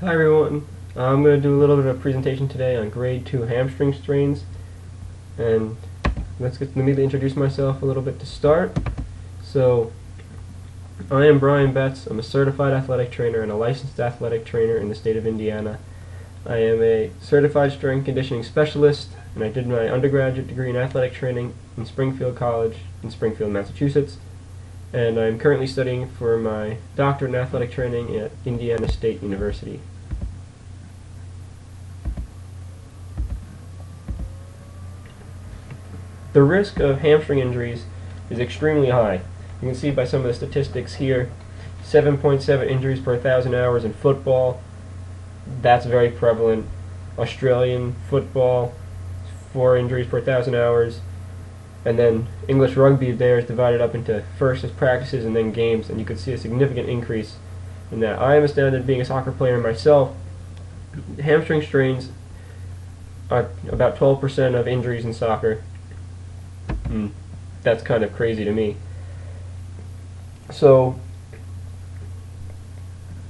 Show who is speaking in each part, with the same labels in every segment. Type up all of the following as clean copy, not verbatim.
Speaker 1: Hi everyone. I'm going to do a little bit of a presentation today on grade 2 hamstring strains, and let me introduce myself a little bit to start. So I am Brian Betts. I'm a certified athletic trainer and a licensed athletic trainer in the state of Indiana. I am a certified strength conditioning specialist, and I did my undergraduate degree in athletic training in Springfield College in Springfield, Massachusetts. And I'm currently studying for my doctorate in athletic training at Indiana State University. The risk of hamstring injuries is extremely high. You can see by some of the statistics here, 7.7 injuries per 1,000 hours in football. That's very prevalent. Australian football, 4 injuries per 1,000 hours. And then English rugby there is divided up into first as practices and then games, and you could see a significant increase in that. I am astounded, being a soccer player myself. Hamstring strains are about 12% of injuries in soccer. That's kind of crazy to me. So,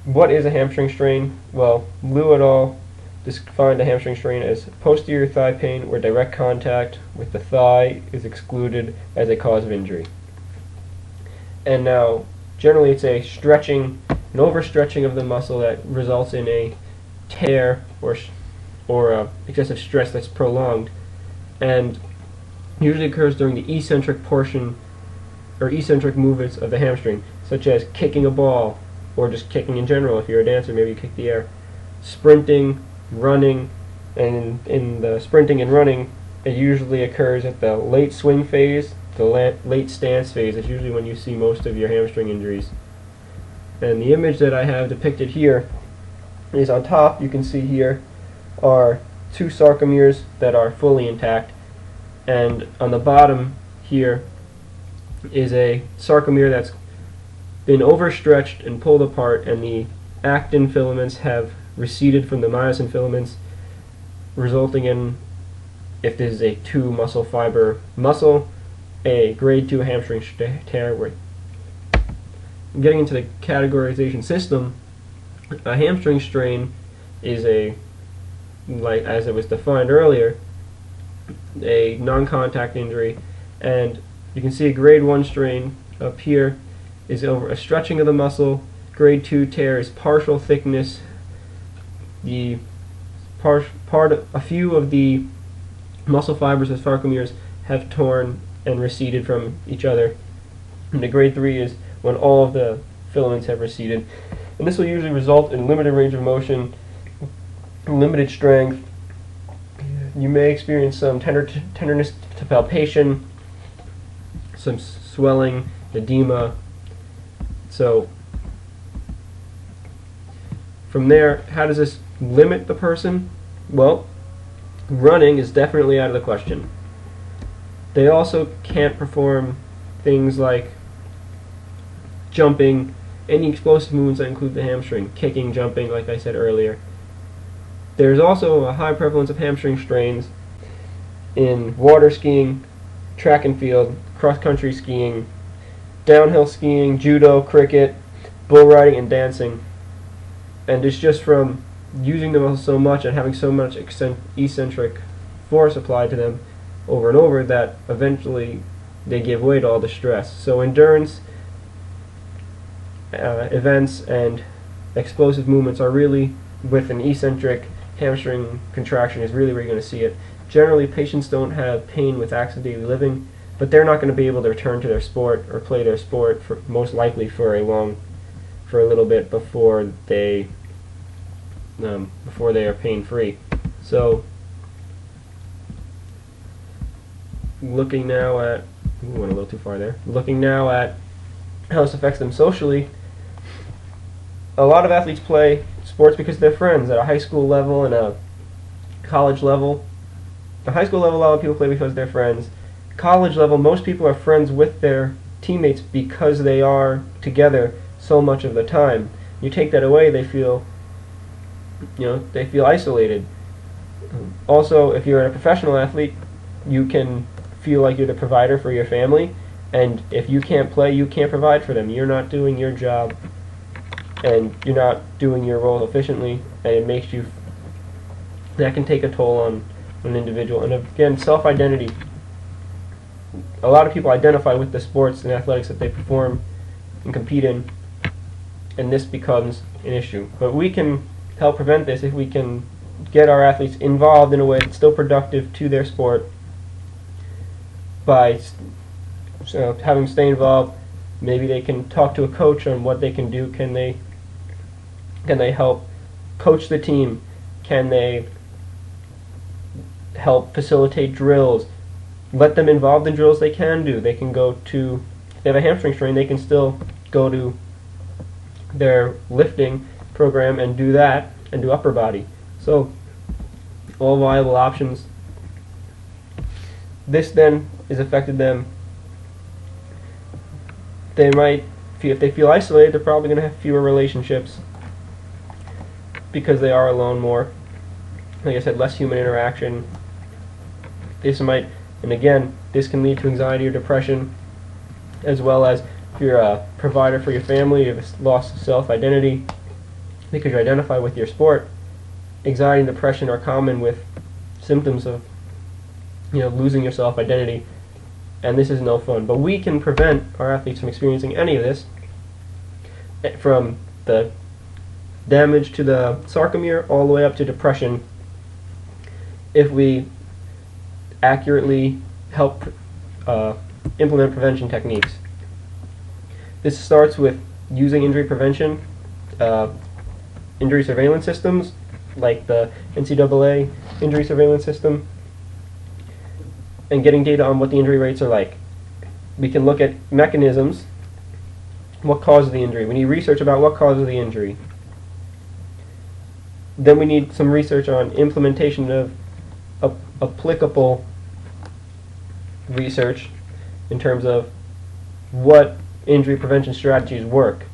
Speaker 1: what is a hamstring strain? Well, Liu et al. Defined a hamstring strain as posterior thigh pain where direct contact with the thigh is excluded as a cause of injury. And now, generally it's a stretching, an overstretching of the muscle that results in a tear or excessive stress that's prolonged, and usually occurs during the eccentric portion or eccentric movements of the hamstring, such as kicking a ball or just kicking in general. If you're a dancer, maybe you kick the air, sprinting, running, and in the sprinting and running, it usually occurs at the late swing phase. The late stance phase is usually when you see most of your hamstring injuries. And the image that I have depicted here is, on top you can see here are 2 sarcomeres that are fully intact, and on the bottom here is a sarcomere that's been overstretched and pulled apart, and the actin filaments have receded from the myosin filaments, resulting in, if this is a 2 muscle fiber muscle, a grade 2 hamstring tear. Getting into the categorization system, a hamstring strain is as it was defined earlier, a non-contact injury, and you can see a grade 1 strain up here is over a stretching of the muscle. Grade 2 tear is partial thickness. A few of the muscle fibers of sarcomeres have torn and receded from each other. And the grade 3 is when all of the filaments have receded. And this will usually result in limited range of motion, limited strength. You may experience some tenderness to palpation, some swelling, edema. So from there, how does this limit the person? Well, running is definitely out of the question. They also can't perform things like jumping, any explosive movements that include the hamstring, kicking, jumping, like I said earlier. There's also a high prevalence of hamstring strains in water skiing, track and field, cross-country skiing, downhill skiing, judo, cricket, bull riding, and dancing. And it's just from using the muscle so much and having so much eccentric force applied to them over and over that eventually they give way to all the stress. So endurance events and explosive movements are really, with an eccentric hamstring contraction, is really where you're going to see it. Generally, patients don't have pain with acts of daily living, but they're not going to be able to return to their sport or play their sport most likely for a little bit before they are pain-free. So, looking now at went a little too far there. Looking now at how this affects them socially. A lot of athletes play sports because they're friends at a high school level and a college level. At a high school level, a lot of people play because they're friends. College level, most people are friends with their teammates because they are together so much of the time. You take that away, they feel isolated. Also, if you're a professional athlete, you can feel like you're the provider for your family, and if you can't play, you can't provide for them. You're not doing your job and you're not doing your role efficiently, and it makes you, that can take a toll on an individual. And again, self-identity. A lot of people identify with the sports and athletics that they perform and compete in, and this becomes an issue. But we can help prevent this if we can get our athletes involved in a way that's still productive to their sport by having them stay involved. Maybe they can talk to a coach on what they can do. Can they help coach the team? Can they help facilitate drills? Let them involved in drills they can do. They can go to, if they have a hamstring strain, they can still go to their lifting program and do that, and do upper body. So, all viable options. This then has affected them. They might, if they feel isolated, they're probably going to have fewer relationships because they are alone more. Like I said, less human interaction. This might, and again, this can lead to anxiety or depression, as well as if you're a provider for your family, you've lost self-identity because you identify with your sport. Anxiety and depression are common with symptoms of, losing your self-identity, and this is no fun. But we can prevent our athletes from experiencing any of this, from the damage to the sarcomere all the way up to depression, if we accurately help implement prevention techniques. This starts with using injury prevention, injury surveillance systems, like the NCAA injury surveillance system, and getting data on what the injury rates are like. We can look at mechanisms, what causes the injury. We need research about what causes the injury. Then we need some research on implementation of applicable research in terms of what injury prevention strategies work.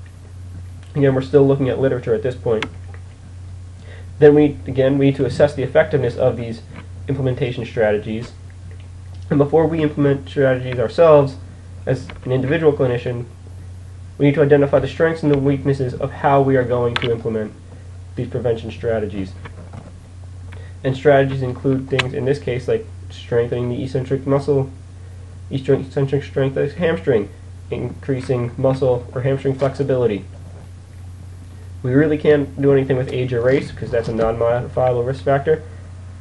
Speaker 1: Again, we're still looking at literature at this point. Then we need to assess the effectiveness of these implementation strategies. And before we implement strategies ourselves, as an individual clinician, we need to identify the strengths and the weaknesses of how we are going to implement these prevention strategies. And strategies include things, in this case, like strengthening the eccentric muscle, eccentric strength of the hamstring, increasing muscle or hamstring flexibility. We really can't do anything with age or race because that's a non-modifiable risk factor.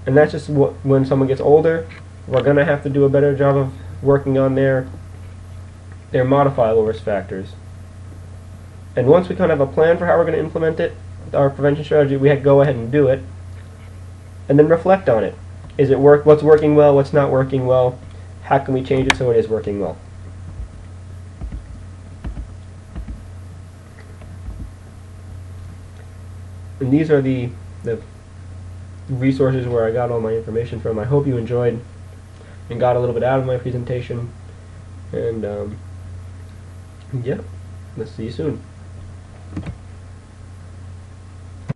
Speaker 1: And that's just when someone gets older, we're going to have to do a better job of working on their modifiable risk factors. And once we kind of have a plan for how we're going to implement it, our prevention strategy, we have to go ahead and do it, and then reflect on it. Is it what's working well, what's not working well, how can we change it so it is working well? And these are the resources where I got all my information from. I hope you enjoyed and got a little bit out of my presentation. And yeah, let's see you soon.